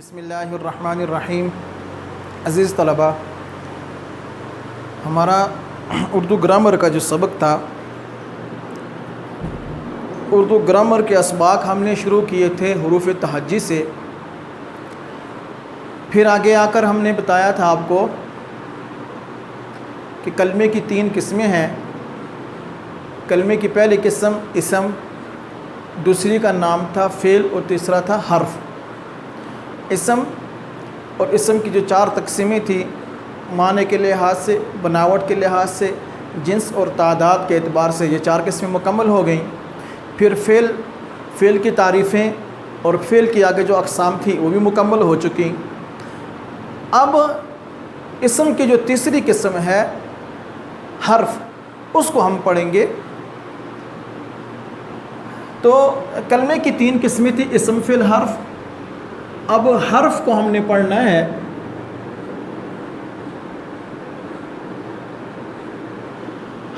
بسم اللہ الرحمن الرحیم۔ عزیز طلباء، ہمارا اردو گرامر کا جو سبق تھا، اردو گرامر کے اسباق ہم نے شروع کیے تھے حروف تہجی سے۔ پھر آگے آ کر ہم نے بتایا تھا آپ کو کہ کلمے کی 3 قسمیں ہیں۔ کلمے کی پہلی قسم اسم، دوسری کا نام تھا فعل اور تیسرا تھا حرف۔ اسم اور اسم کی جو 4 تقسیمیں تھیں، معنی کے لحاظ سے، بناوٹ کے لحاظ سے، جنس اور تعداد کے اعتبار سے یہ 4 قسمیں مکمل ہو گئیں۔ پھر فعل کی تعریفیں اور فعل کی آگے جو اقسام تھی وہ بھی مکمل ہو چکی۔ اب اسم کی جو تیسری قسم ہے حرف، اس کو ہم پڑھیں گے۔ تو کلمے کی 3 قسمیں تھی، اسم، فعل، حرف۔ اب حرف کو ہم نے پڑھنا ہے۔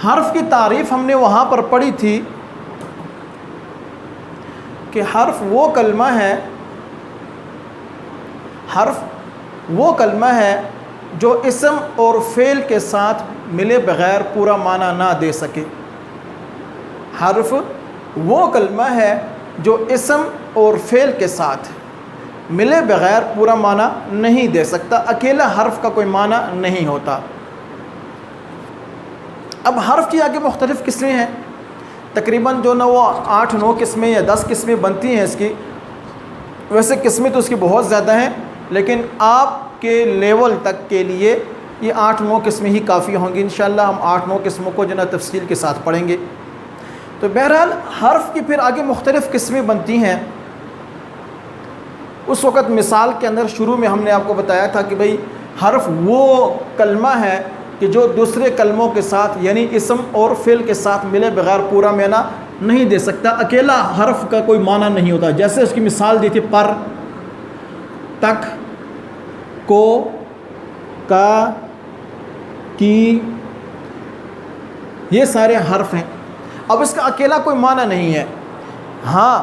حرف کی تعریف ہم نے وہاں پر پڑھی تھی کہ حرف وہ کلمہ ہے، جو اسم اور فعل کے ساتھ ملے بغیر پورا معنی نہ دے سکے۔ حرف وہ کلمہ ہے جو اسم اور فعل کے ساتھ ملے بغیر پورا معنی نہیں دے سکتا۔ اکیلا حرف کا کوئی معنی نہیں ہوتا۔ اب حرف کی آگے مختلف قسمیں ہیں، تقریباً جو وہ 8-9 قسمیں یا 10 قسمیں بنتی ہیں اس کی۔ ویسے قسمیں تو اس کی بہت زیادہ ہیں، لیکن آپ کے لیول تک کے لیے یہ 8-9 قسمیں ہی کافی ہوں گی۔ انشاءاللہ ہم 8-9 قسموں کو جو تفصیل کے ساتھ پڑھیں گے۔ تو بہرحال حرف کی پھر آگے مختلف قسمیں بنتی ہیں۔ اس وقت مثال کے اندر شروع میں ہم نے آپ کو بتایا تھا کہ بھئی حرف وہ کلمہ ہے کہ جو دوسرے کلموں کے ساتھ یعنی اسم اور فعل کے ساتھ ملے بغیر پورا معنی نہیں دے سکتا۔ اکیلا حرف کا کوئی معنی نہیں ہوتا۔ جیسے اس کی مثال دی تھی پر، تک، کو، کا، کی، یہ سارے حرف ہیں۔ اب اس کا اکیلا کوئی معنی نہیں ہے۔ ہاں،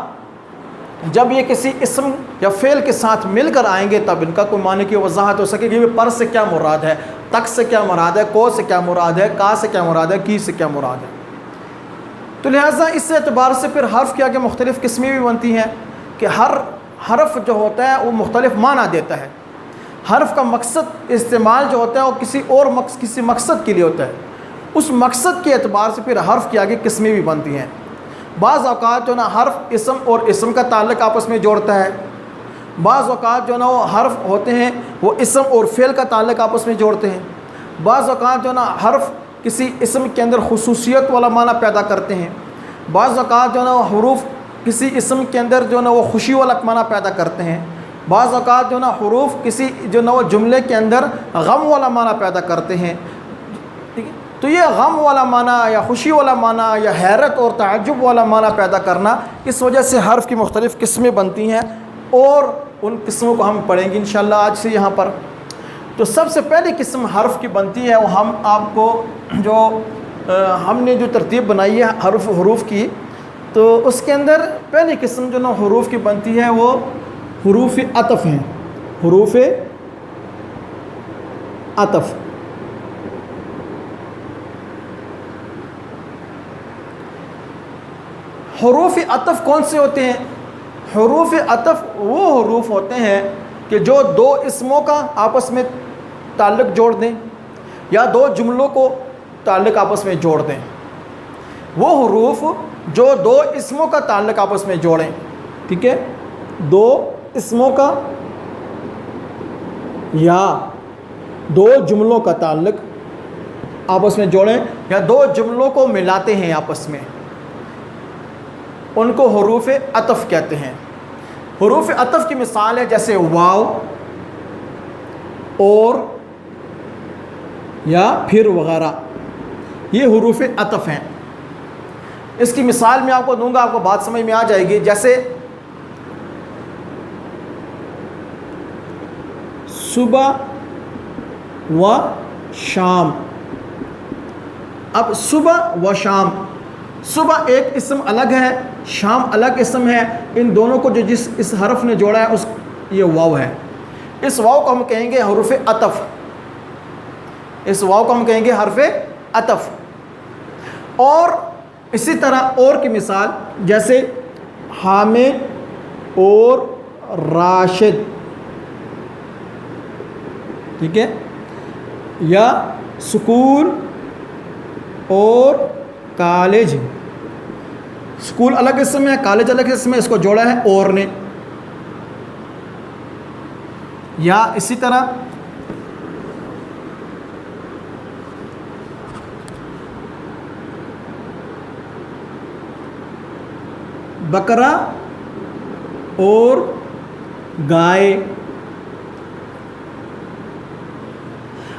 جب یہ کسی اسم یا فعل کے ساتھ مل کر آئیں گے تب ان کا کوئی معنی کی وضاحت ہو سکے کہ پر سے کیا مراد ہے، تک سے کیا مراد ہے، کو سے کیا مراد ہے، کا سے کیا مراد ہے، کی سے کیا مراد ہے۔ تو لہٰذا اس اعتبار سے پھر حرف کے آگے مختلف قسمیں بھی بنتی ہیں کہ ہر حرف جو ہوتا ہے وہ مختلف معنی دیتا ہے۔ حرف کا مقصد استعمال جو ہوتا ہے وہ کسی مقصد کے لیے ہوتا ہے۔ اس مقصد کے اعتبار سے پھر حرف کی آگے قسمیں بھی بنتی ہیں۔ بعض اوقات جو حرف اسم اور اسم کا تعلق آپس میں جوڑتا ہے۔ بعض اوقات جو وہ حرف ہوتے ہیں وہ اسم اور فعل کا تعلق آپس میں جوڑتے ہیں۔ بعض اوقات جو حرف کسی اسم کے اندر خصوصیت والا معنی پیدا کرتے ہیں۔ بعض اوقات جو حروف کسی اسم کے اندر جو وہ خوشی والا معنی پیدا کرتے ہیں۔ بعض اوقات جو حروف کسی وہ جملے کے اندر غم والا معنی پیدا کرتے ہیں۔ ٹھیک ہے، تو یہ غم والا معنی یا خوشی والا معنی یا حیرت اور تعجب والا معنی پیدا کرنا، اس وجہ سے حرف کی مختلف قسمیں بنتی ہیں اور ان قسموں کو ہم پڑھیں گے انشاءاللہ آج سے یہاں پر۔ تو سب سے پہلی قسم حرف کی بنتی ہے، وہ ہم آپ کو ہم نے جو ترتیب بنائی ہے حروف کی، تو اس کے اندر پہلی قسم جو حروف کی بنتی ہے وہ حروف عطف ہیں۔ حروف عطف۔ حروف عطف کون سے ہوتے ہیں؟ حروف عطف وہ حروف ہوتے ہیں کہ جو 2 اسموں کا آپس میں تعلق جوڑ دیں یا 2 جملوں کو تعلق آپس میں جوڑ دیں۔ وہ حروف جو 2 اسموں کا تعلق آپس میں جوڑیں، ٹھیک ہے، 2 اسموں کا یا 2 جملوں کا تعلق آپس میں جوڑیں یا 2 جملوں کو ملاتے ہیں آپس میں، ان کو حروف عطف کہتے ہیں۔ حروف عطف کی مثال ہے جیسے واو، اور، یا پھر وغیرہ، یہ حروف عطف ہیں۔ اس کی مثال میں آپ کو دوں گا، آپ کو بات سمجھ میں آ جائے گی۔ جیسے صبح و شام۔ اب صبح و شام، صبح ایک اسم الگ ہے، شام الگ اسم ہے، ان دونوں کو جو جس اس حرف نے جوڑا ہے یہ واو ہے۔ اس واو کو ہم کہیں گے حروف عطف، اس واو کو ہم کہیں گے حرف عطف۔ اور اسی طرح اور کی مثال جیسے حامد اور راشد، ٹھیک ہے، یا سکول اور کالج، سکول الگ اسم ہے، کالج الگ اسم ہے، اس کو جوڑا ہے اور نے۔ یا اسی طرح بکرا اور گائے،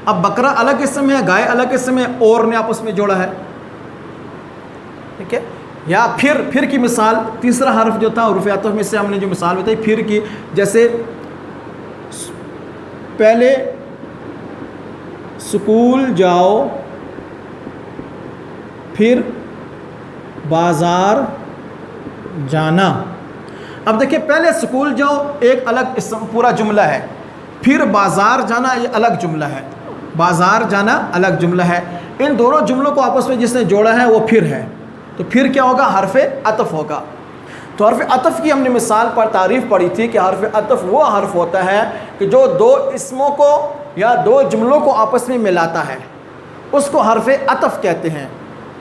اب بکرا الگ اسم ہے، گائے الگ اسم ہے، اور نے آپس میں جوڑا ہے، ٹھیک ہے۔ یا پھر کی مثال، تیسرا حرف جو تھا حروف عطف میں سے ہم نے جو مثال بتائی پھر کی، جیسے پہلے سکول جاؤ پھر بازار جانا۔ اب دیکھیں پہلے سکول جاؤ ایک الگ اسم پورا جملہ ہے، پھر بازار جانا یہ الگ جملہ ہے، بازار جانا الگ جملہ ہے، ان دونوں جملوں کو آپس میں جس نے جوڑا ہے وہ پھر ہے، تو پھر کیا ہوگا؟ حرف عطف ہوگا۔ تو حرف عطف کی ہم نے مثال پر تعریف پڑھی تھی کہ حرف عطف وہ حرف ہوتا ہے کہ جو دو اسموں کو یا دو جملوں کو آپس میں ملاتا ہے، اس کو حرف عطف کہتے ہیں،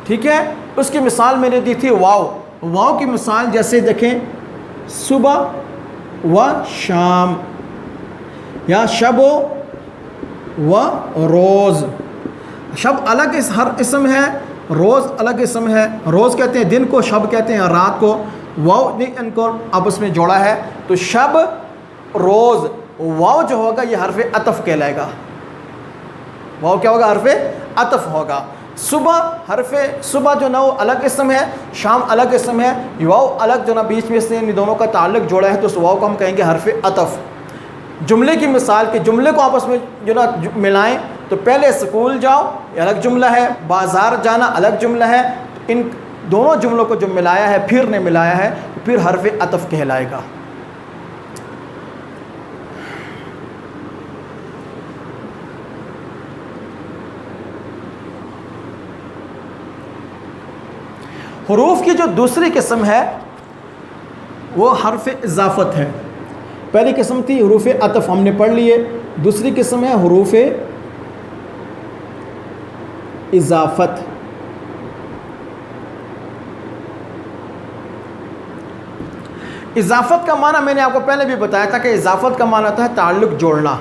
ٹھیک ہے۔ اس کی مثال میں نے دی تھی واو، واو کی مثال جیسے دیکھیں صبح و شام، یا شب و روز، شب الگ ہر اسم ہے، روز الگ اسم ہے، روز کہتے ہیں دن کو، شب کہتے ہیں رات کو، واو نے ان کو آپس میں جوڑا ہے، تو شب روز، واو جو ہوگا یہ حرف عطف کہلائے گا، واو کیا ہوگا؟ حرف عطف ہوگا۔ صبح حرف صبح جو نا وہ الگ اسم ہے، شام الگ اسم ہے، واو الگ جو نا بیچ میں سے ان دونوں کا تعلق جوڑا ہے، تو اس واو کو ہم کہیں گے حرف عطف۔ جملے کی مثال کہ جملے کو آپس میں جو نا ملائیں، تو پہلے سکول جاؤ یہ الگ جملہ ہے، بازار جانا الگ جملہ ہے، ان دونوں جملوں کو جو ملایا ہے پھر نے ملایا ہے، پھر حرف عطف کہلائے گا۔ حروف کی جو دوسری قسم ہے وہ حرف اضافت ہے۔ پہلی قسم تھی حروف عطف ہم نے پڑھ لیے، دوسری قسم ہے حروف اضافت۔ اضافت کا معنی میں نے آپ کو پہلے بھی بتایا تھا کہ اضافت کا معنی ہوتا ہے تعلق جوڑنا،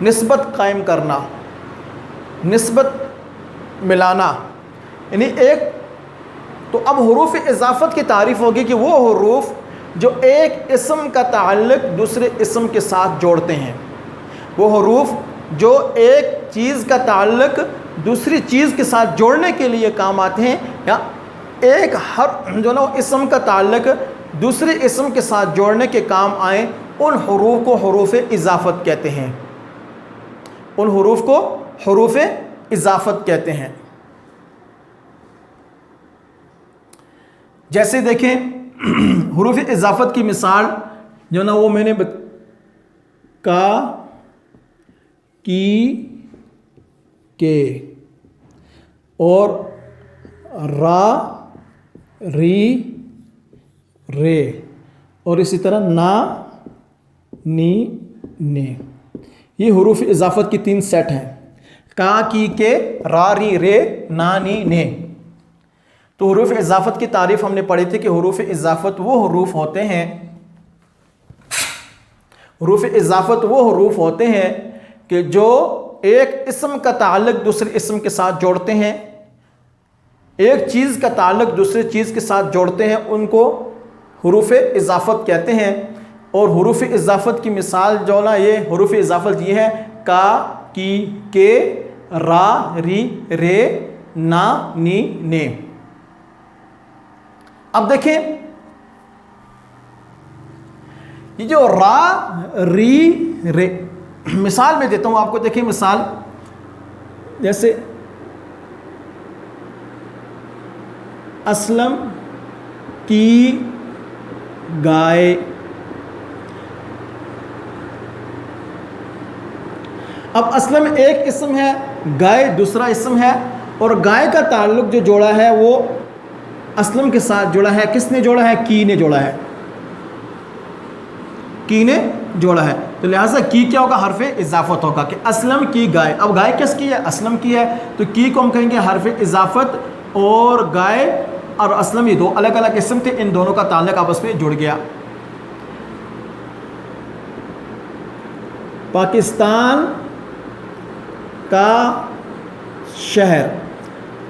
نسبت قائم کرنا، نسبت ملانا، یعنی ایک تو اب حروف اضافت کی تعریف ہوگی کہ وہ حروف جو ایک اسم کا تعلق دوسرے اسم کے ساتھ جوڑتے ہیں، وہ حروف جو ایک چیز کا تعلق دوسری چیز کے ساتھ جوڑنے کے لیے کام آتے ہیں، یا ایک ہر جو نا اسم کا تعلق دوسرے اسم کے ساتھ جوڑنے کے کام آئیں، ان حروف کو حروف اضافت کہتے ہیں، ان حروف کو حروف اضافت کہتے ہیں۔ جیسے دیکھیں حروف اضافت کی مثال جو نا وہ میں نے کا، کی، کے، اور را، ری، رے، اور اسی طرح نا، نی، نے، یہ حروف اضافت کی 3 سیٹ ہیں، کا، کی، کے، را، ری، رے، نا، نی، نے۔ تو حروف اضافت کی تعریف ہم نے پڑھی تھی کہ حروف اضافت وہ حروف ہوتے ہیں، حروف اضافت وہ حروف ہوتے ہیں کہ جو ایک اسم کا تعلق دوسرے اسم کے ساتھ جوڑتے ہیں، ایک چیز کا تعلق دوسرے چیز کے ساتھ جوڑتے ہیں، ان کو حروف اضافت کہتے ہیں۔ اور حروف اضافت کی مثال جو نا یہ حروف اضافت یہ ہے کا، کی، کے، را، ری، رے، نا، نی، نے۔ اب دیکھیں یہ جو را، ری، رے، مثال میں دیتا ہوں آپ کو، دیکھیں مثال جیسے اسلم کی گائے، اب اسلم ایک اسم ہے، گائے دوسرا اسم ہے، اور گائے کا تعلق جو جوڑا ہے وہ اسلم کے ساتھ جوڑا ہے. کس نے جوڑا ہے؟ کی نے جوڑا ہے. کی نے جوڑا ہے. تو لہٰذا کی کیا ہوگا؟ حرف اضافت ہوگا کہ اسلم کی گائے. اب گائے کس کی ہے؟ اسلم کی ہے. تو کی کو ہم کہیں گے حرف اضافت، اور گائے اور اسلم یہ دو الگ الگ اسم تھے، ان دونوں کا تعلق آپس میں جڑ گیا. پاکستان کا شہر.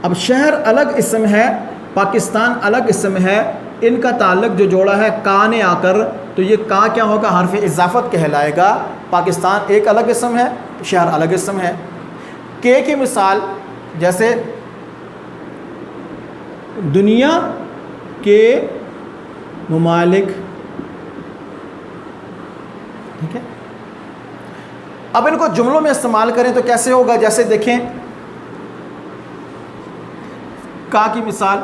اب شہر الگ اسم ہے، پاکستان الگ اسم ہے، ان کا تعلق جو جوڑا ہے کا نے آ کر، تو یہ کا کیا ہوگا؟ حرف اضافت کہلائے گا. پاکستان ایک الگ اسم ہے، شہر الگ اسم ہے. کے کی مثال جیسے دنیا کے ممالک. ٹھیک ہے. اب ان کو جملوں میں استعمال کریں تو کیسے ہوگا؟ جیسے دیکھیں کا کی مثال،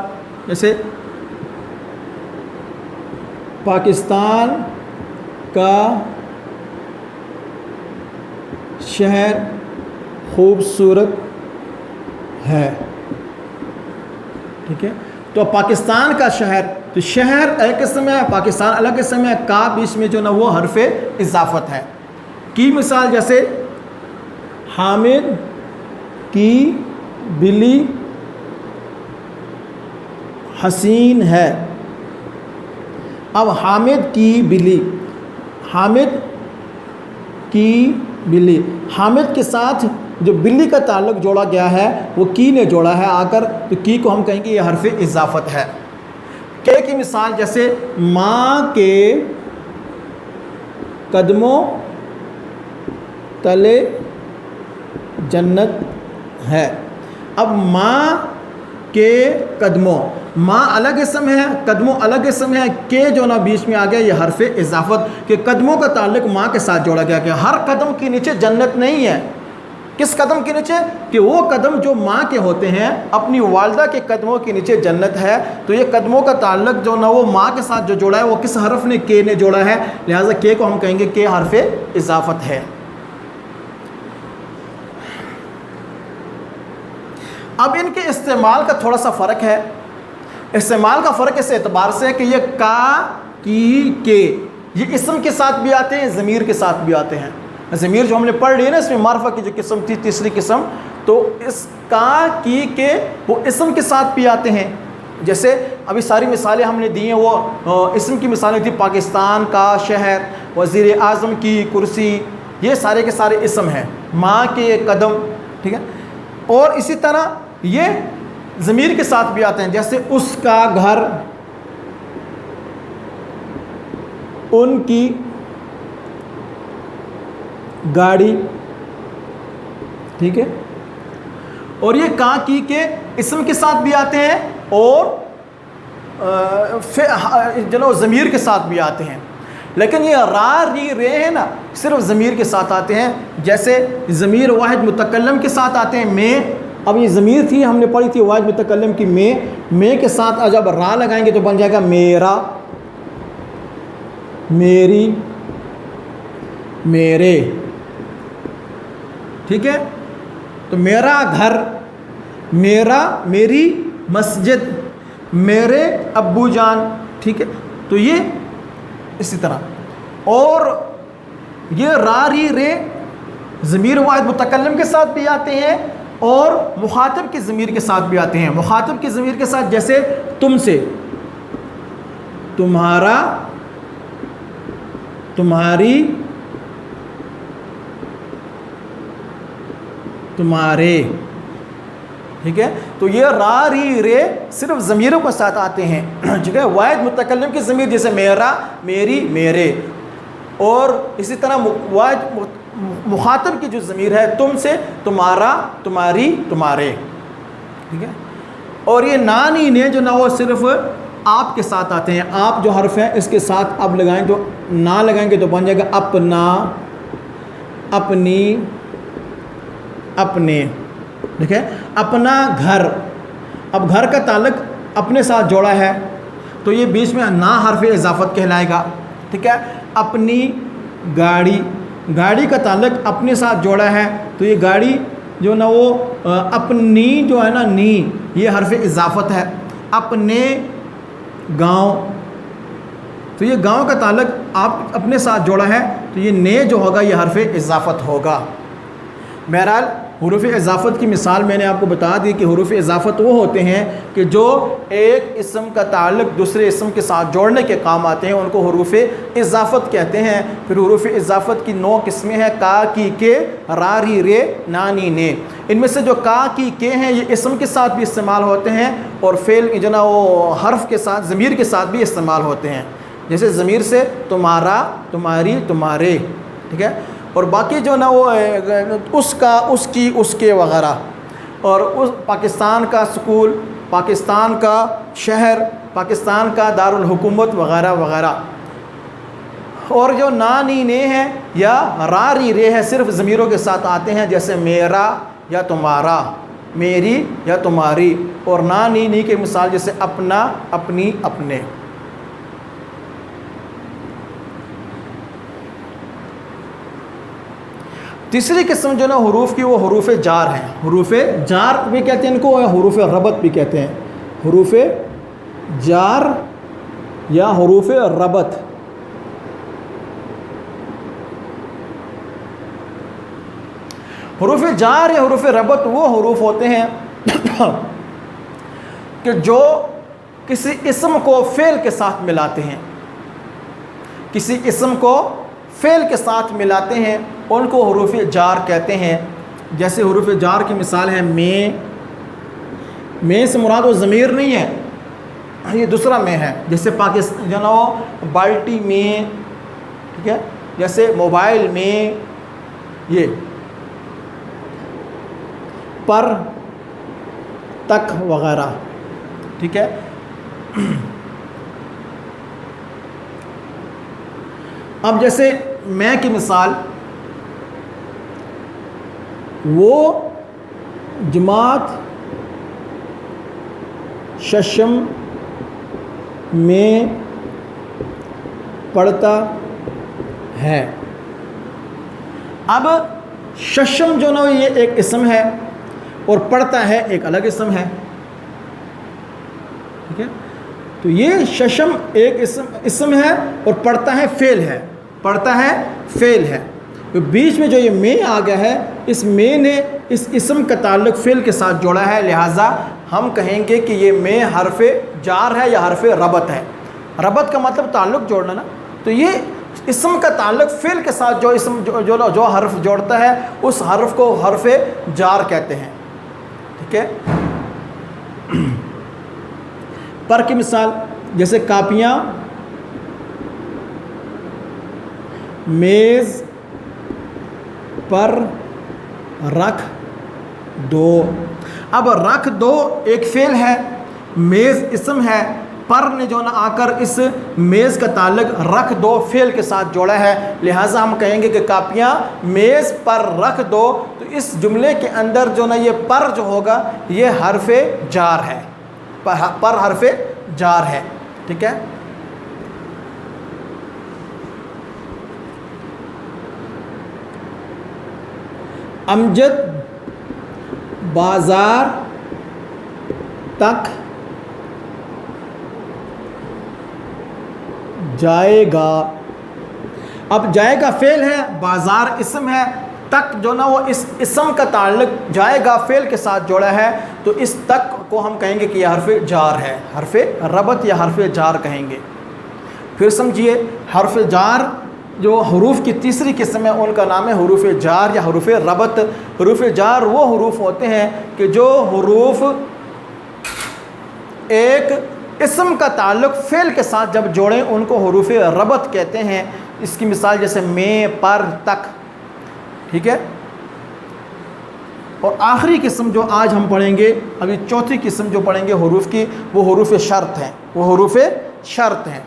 جیسے پاکستان کا شہر خوبصورت ہے. ٹھیک ہے. تو پاکستان کا شہر، تو شہر ایک قسم ہے، پاکستان الگ قسم ہے، کا بیچ میں جو نا وہ حرف اضافت ہے. کی مثال جیسے حامد کی بلی حسین ہے. اب حامد کی بلی، حامد کی بلی، حامد کے ساتھ جو بلی کا تعلق جوڑا گیا ہے وہ کی نے جوڑا ہے آ کر، تو کی کو ہم کہیں گے یہ حرف اضافت ہے. کے کی مثال جیسے ماں کے قدموں تلے جنت ہے. اب ماں کے قدموں، ماں الگ اسم ہے، قدموں الگ اسم ہے، کے جو نا بیچ میں آ گیا یہ حرف اضافت کہ قدموں کا تعلق ماں کے ساتھ جوڑا گیا کہ ہر قدم کے نیچے جنت نہیں ہے. کس قدم کے نیچے؟ کہ وہ قدم جو ماں کے ہوتے ہیں، اپنی والدہ کے قدموں کے نیچے جنت ہے. تو یہ قدموں کا تعلق جو نا وہ ماں کے ساتھ جو جوڑا ہے وہ کس حرف نے؟ کے نے جوڑا ہے. لہٰذا کے کو ہم کہیں گے کہ حرف اضافت ہے. اب ان کے استعمال کا تھوڑا سا فرق ہے. استعمال کا فرق اس اعتبار سے ہے کہ یہ کا، کی، کے یہ اسم کے ساتھ بھی آتے ہیں، ضمیر کے ساتھ بھی آتے ہیں. ضمیر جو ہم نے پڑھ لی ہے نا، اس میں معرفہ کی جو قسم تھی تیسری قسم، تو اس کا، کی، کے وہ اسم کے ساتھ بھی آتے ہیں. جیسے ابھی ساری مثالیں ہم نے دی ہیں وہ اسم کی مثالیں تھیں. پاکستان کا شہر، وزیر اعظم کی کرسی، یہ سارے کے سارے اسم ہیں. ماں کے قدم. ٹھیک ہے. اور اسی طرح یہ ضمیر کے ساتھ بھی آتے ہیں، جیسے اس کا گھر، ان کی گاڑی. ٹھیک ہے. اور یہ کا، کی کے اسم کے ساتھ بھی آتے ہیں اور جو ضمیر کے ساتھ بھی آتے ہیں. لیکن یہ را، ری، رے ہے نا، صرف ضمیر کے ساتھ آتے ہیں. جیسے ضمیر واحد متکلم کے ساتھ آتے ہیں میں. اب یہ ضمیر تھی ہم نے پڑھی تھی واحد متکلم کی میں کے ساتھ جب را لگائیں گے تو بن جائے گا میرا، میری، میرے. ٹھیک ہے. تو میرا گھر، میرا، میری مسجد، میرے ابو جان. ٹھیک ہے. تو یہ اسی طرح. اور یہ را، ری، رے ضمیر واحد متکلم کے ساتھ بھی آتے ہیں اور مخاطب کی ضمیر کے ساتھ بھی آتے ہیں. مخاطب کی ضمیر کے ساتھ جیسے تم سے، تمہارا، تمہاری، تمہارے. ٹھیک ہے. تو یہ را، ری، رے صرف ضمیروں کے ساتھ آتے ہیں. ٹھیک ہے. واحد متکلم کی ضمیر جیسے میرا، میری، میرے. اور اسی طرح واحد مخاطب کی جو ضمیر ہے تم سے، تمہارا، تمہاری، تمہارے. ٹھیک ہے. اور یہ نانی نے جو نا وہ صرف آپ کے ساتھ آتے ہیں. آپ جو حرف ہے اس کے ساتھ اب لگائیں تو نہ لگائیں گے تو بن جائے گا اپنا، اپنی، اپنے. ٹھیک ہے. اپنا گھر. اب گھر کا تعلق اپنے ساتھ جوڑا ہے تو یہ بیچ میں نا حرف اضافت کہلائے گا. ٹھیک ہے. اپنی گاڑی. گاڑی کا تعلق اپنے ساتھ جوڑا ہے تو یہ گاڑی جو نا وہ اپنی جو ہے نا نی یہ حرف اضافت ہے. اپنے گاؤں تو یہ گاؤں کا تعلق آپ اپنے ساتھ جوڑا ہے تو یہ نے جو ہوگا یہ حرف اضافت ہوگا. بہرحال حروف اضافت کی مثال میں نے آپ کو بتا دی کہ حروف اضافت وہ ہوتے ہیں کہ جو ایک اسم کا تعلق دوسرے اسم کے ساتھ جوڑنے کے کام آتے ہیں, ان کو حروف اضافت کہتے ہیں. پھر حروف اضافت کی 9 قسمیں ہیں: کا, کی, کے, را, ری, رے, نا, نی, نے. ان میں سے جو کا, کی, کے ہیں یہ اسم کے ساتھ بھی استعمال ہوتے ہیں اور فعل جو نا وہ حرف کے ساتھ ضمیر کے ساتھ بھی استعمال ہوتے ہیں. جیسے ضمیر سے تمہارا, تمہاری, تمہارے, ٹھیک ہے. اور باقی جو نا وہ اس کا, اس کی, اس کے وغیرہ. اور اس پاکستان کا سکول, پاکستان کا شہر, پاکستان کا دارالحکومت وغیرہ وغیرہ. اور جو نا, نی, نے ہیں یا را, ری, رے ہے صرف ضمیروں کے ساتھ آتے ہیں, جیسے میرا یا تمہارا, میری یا تمہاری. اور نا, نی, نی کی مثال جیسے اپنا, اپنی, اپنے. تیسری قسم جو نا حروف کی وہ حروف جار ہیں. حروف جار بھی کہتے ہیں ان کو, حروف ربط بھی کہتے ہیں. حروف جار یا حروف ربط. حروف جار یا حروف ربط وہ حروف ہوتے ہیں کہ جو کسی اسم کو فعل کے ساتھ ملاتے ہیں. کسی اسم کو فعل کے ساتھ ملاتے ہیں, ان کو حروف جار کہتے ہیں. جیسے حروف جار کی مثال ہے میں سے مراد وہ ضمیر نہیں ہے, یہ دوسرا میں ہے. جیسے پاکستان جو نا بالٹی میں, ٹھیک ہے. جیسے موبائل میں, یہ پر, تک وغیرہ, ٹھیک ہے. اب جیسے میں کی مثال, وہ جماعت ششم میں پڑھتا ہے. اب ششم جو نا یہ ایک اسم ہے اور پڑھتا ہے ایک الگ اسم ہے, ٹھیک ہے. تو یہ ششم ایک اسم ہے اور پڑھتا ہے فعل ہے, پڑھتا ہے فعل ہے. تو بیچ میں جو یہ میں آ گیا ہے, اس میں نے اس اسم کا تعلق فعل کے ساتھ جوڑا ہے, لہٰذا ہم کہیں گے کہ یہ میں حرف جار ہے یا حرف ربط ہے. ربط کا مطلب تعلق جوڑنا نا, تو یہ اسم کا تعلق فعل کے ساتھ جو اسم جو حرف جوڑتا ہے اس حرف کو حرف جار کہتے ہیں, ٹھیک ہے. پر کی مثال جیسے کاپیاں میز پر رکھ دو. اب رکھ دو ایک فعل ہے, میز اسم ہے, پر نے جو نا آ کر اس میز کا تعلق رکھ دو فعل کے ساتھ جوڑا ہے, لہٰذا ہم کہیں گے کہ کاپیاں میز پر رکھ دو. تو اس جملے کے اندر جو نا یہ پر جو ہوگا یہ حرف جار ہے, پر حرف جار ہے, ٹھیک ہے. امجد بازار تک جائے گا. اب جائے گا فعل ہے, بازار اسم ہے, تک جو نا وہ اس اسم کا تعلق جائے گا فعل کے ساتھ جوڑا ہے, تو اس تک کو ہم کہیں گے کہ یہ حرف جار ہے, حرف ربط یا حرف جار کہیں گے. پھر سمجھیے حرف جار جو حروف کی تیسری قسم ہے ان کا نام ہے حروف جار یا حروف ربط. حروف جار وہ حروف ہوتے ہیں کہ جو حروف ایک اسم کا تعلق فعل کے ساتھ جب جوڑیں ان کو حروف ربط کہتے ہیں. اس کی مثال جیسے میں, پر, تک, ٹھیک ہے. اور آخری قسم جو آج ہم پڑھیں گے, ابھی چوتھی قسم جو پڑھیں گے حروف کی, وہ حروف شرط ہیں. وہ حروف شرط ہیں.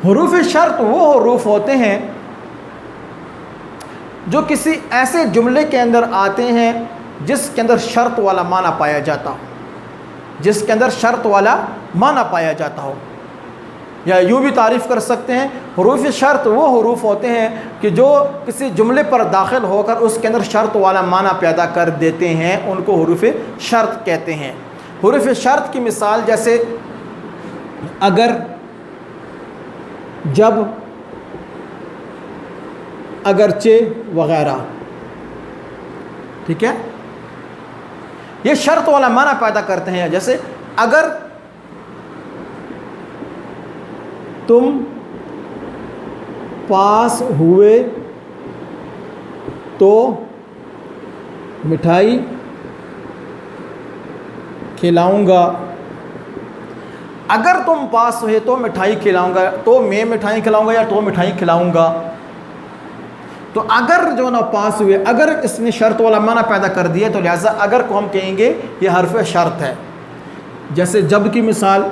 حروف شرط وہ حروف ہوتے ہیں جو کسی ایسے جملے کے اندر آتے ہیں جس کے اندر شرط والا معنی پایا جاتا ہو. جس کے اندر شرط والا معنی پایا جاتا ہو، یا یوں بھی تعریف کر سکتے ہیں حروف شرط وہ حروف ہوتے ہیں کہ جو کسی جملے پر داخل ہو کر اس کے اندر شرط والا معنی پیدا کر دیتے ہیں، ان کو حروف شرط کہتے ہیں۔ حروف شرط کی مثال جیسے اگر، جب، اگرچہ وغیرہ، ٹھیک ہے، یہ شرط والا معنی پیدا کرتے ہیں۔ جیسے اگر تم پاس ہوئے تو مٹھائی کھلاؤں گا، اگر تم پاس ہوئے تو مٹھائی کھلاؤں گا، تو میں مٹھائی کھلاؤں گا یا تو مٹھائی کھلاؤں گا۔ تو اگر جو نا پاس ہوئے، اگر اس نے شرط والا معنی پیدا کر دیا تو لہٰذا اگر کو ہم کہیں گے یہ حرف شرط ہے۔ جیسے جب کی مثال،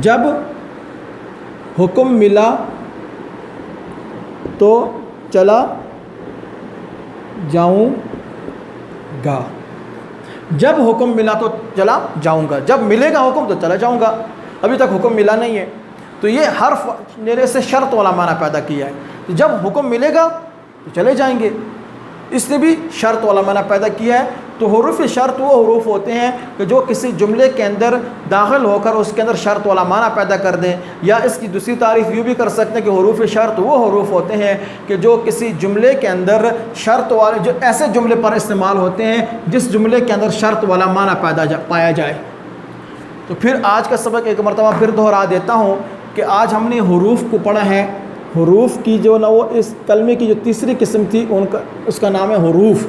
جب حکم ملا تو چلا جاؤں گا، جب حکم ملا تو چلا جاؤں گا، جب ملے گا حکم تو چلا جاؤں گا، ابھی تک حکم ملا نہیں ہے تو یہ حرف میرے سے شرط والا معنی پیدا کیا ہے۔ جب حکم ملے گا تو چلے جائیں گے، اس نے بھی شرط والا معنی پیدا کیا ہے۔ تو حروف شرط وہ حروف ہوتے ہیں کہ جو کسی جملے کے اندر داخل ہو کر اس کے اندر شرط والا معنی پیدا کر دیں، یا اس کی دوسری تعریف یوں بھی کر سکتے ہیں کہ حروف شرط وہ حروف ہوتے ہیں کہ جو کسی جملے کے اندر شرط والے، جو ایسے جملے پر استعمال ہوتے ہیں جس جملے کے اندر شرط والا معنی پایا جائے۔ تو پھر آج کا سبق ایک مرتبہ پھر دہرا دیتا ہوں کہ آج ہم نے حروف کو پڑھا ہے۔ حروف کی جو نا وہ اس کلمے کی جو تیسری قسم تھی اس کا نام ہے حروف،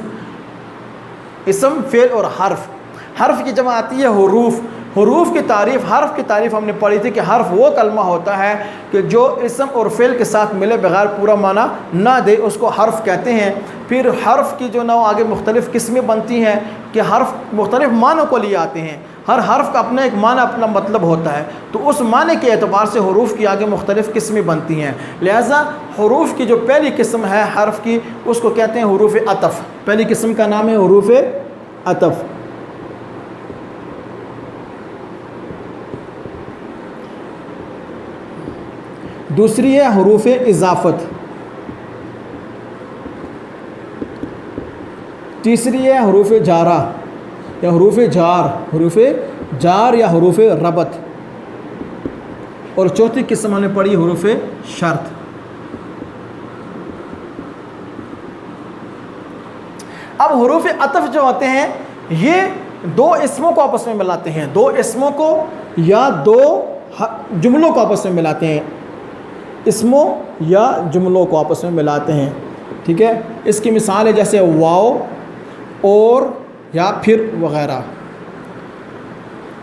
اسم، فعل اور حرف۔ حرف کی جمع آتی ہے حروف۔ حروف کی تعریف، حرف کی تعریف ہم نے پڑھی تھی کہ حرف وہ کلمہ ہوتا ہے کہ جو اسم اور فعل کے ساتھ ملے بغیر پورا معنی نہ دے، اس کو حرف کہتے ہیں۔ پھر حرف کی جو نا آگے مختلف قسمیں بنتی ہیں کہ حرف مختلف معنوں کو لیے آتے ہیں، ہر حرف کا اپنا ایک معنی، اپنا مطلب ہوتا ہے، تو اس معنی کے اعتبار سے حروف کی آگے مختلف قسمیں بنتی ہیں۔ لہٰذا حروف کی جو پہلی قسم ہے حرف کی، اس کو کہتے ہیں حروف عطف۔ پہلی قسم کا نام ہے حروف عطف۔ دوسری ہے حروف اضافت، تیسری ہے حروف جارہ یا حروف جار، حروف جار یا حروف ربط، اور چوتھی قسم ہم نے پڑھی حروف شرط۔ اب حروف عطف جو ہوتے ہیں یہ دو اسموں کو آپس میں ملاتے ہیں، دو اسموں کو یا دو جملوں کو آپس میں ملاتے ہیں، اسموں یا جملوں کو آپس میں ملاتے ہیں، ٹھیک ہے۔ اس کی مثال ہے جیسے واو، اور، یا پھر وغیرہ،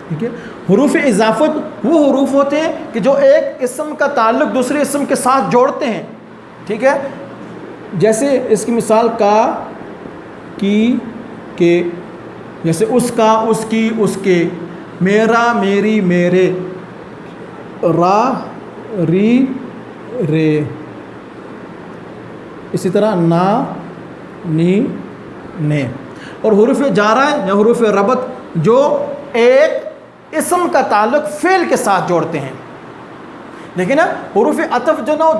ٹھیک ہے۔ حروف اضافت وہ حروف ہوتے ہیں کہ جو ایک اسم کا تعلق دوسرے اسم کے ساتھ جوڑتے ہیں، ٹھیک ہے۔ جیسے اس کی مثال کا، کی، کے، جیسے اس کا، اس کی، اس کے، میرا، میری، میرے، را، ری، رے، اسی طرح نا، نی، نے۔ اور حروف جارہ یا حروف ربط جو ایک اسم کا تعلق فعل کے ساتھ جوڑتے ہیں، لیکن حروف عطف جو نا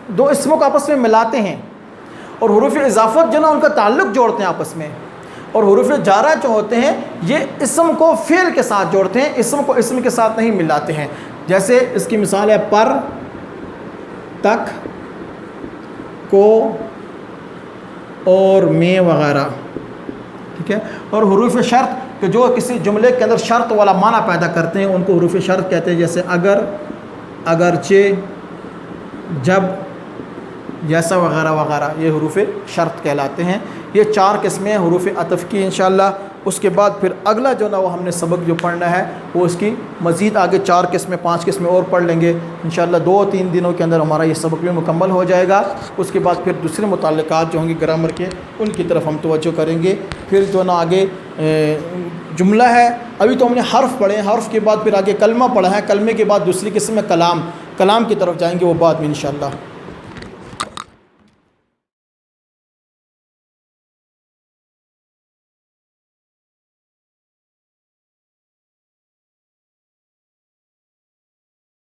دو اسموں کو آپس میں ملاتے ہیں، اور حروف اضافت جو نا ان کا تعلق جوڑتے ہیں آپس میں، اور حروف جارہ جو ہوتے ہیں یہ اسم کو فعل کے ساتھ جوڑتے ہیں، اسم کو اسم کے ساتھ نہیں ملاتے ہیں۔ جیسے اس کی مثال ہے پر، تک، کو، اور میں وغیرہ، ٹھیک ہے۔ اور حروف شرط کہ جو کسی جملے کے اندر شرط والا معنی پیدا کرتے ہیں ان کو حروف شرط کہتے ہیں، جیسے اگر، اگرچہ، جب، جیسا وغیرہ وغیرہ، یہ حروف شرط کہلاتے ہیں۔ یہ چار قسمیں ہیں حروف عطف کی انشاءاللہ۔ اس کے بعد پھر اگلا جو نا وہ ہم نے سبق جو پڑھنا ہے وہ اس کی مزید آگے 4 قسمیں 5 قسمیں اور پڑھ لیں گے انشاءاللہ۔ 2-3 دنوں کے اندر ہمارا یہ سبق بھی مکمل ہو جائے گا۔ اس کے بعد پھر دوسرے متعلقات جو ہوں گے گرامر کے ان کی طرف ہم توجہ کریں گے۔ پھر جو نا آگے جملہ ہے، ابھی تو ہم نے حرف پڑھے ہیں، حرف کے بعد پھر آگے کلمہ پڑھا ہے، کلمے کے بعد دوسری قسم ہے کلام، کلام کی طرف جائیں گے وہ بعد میں انشاءاللہ۔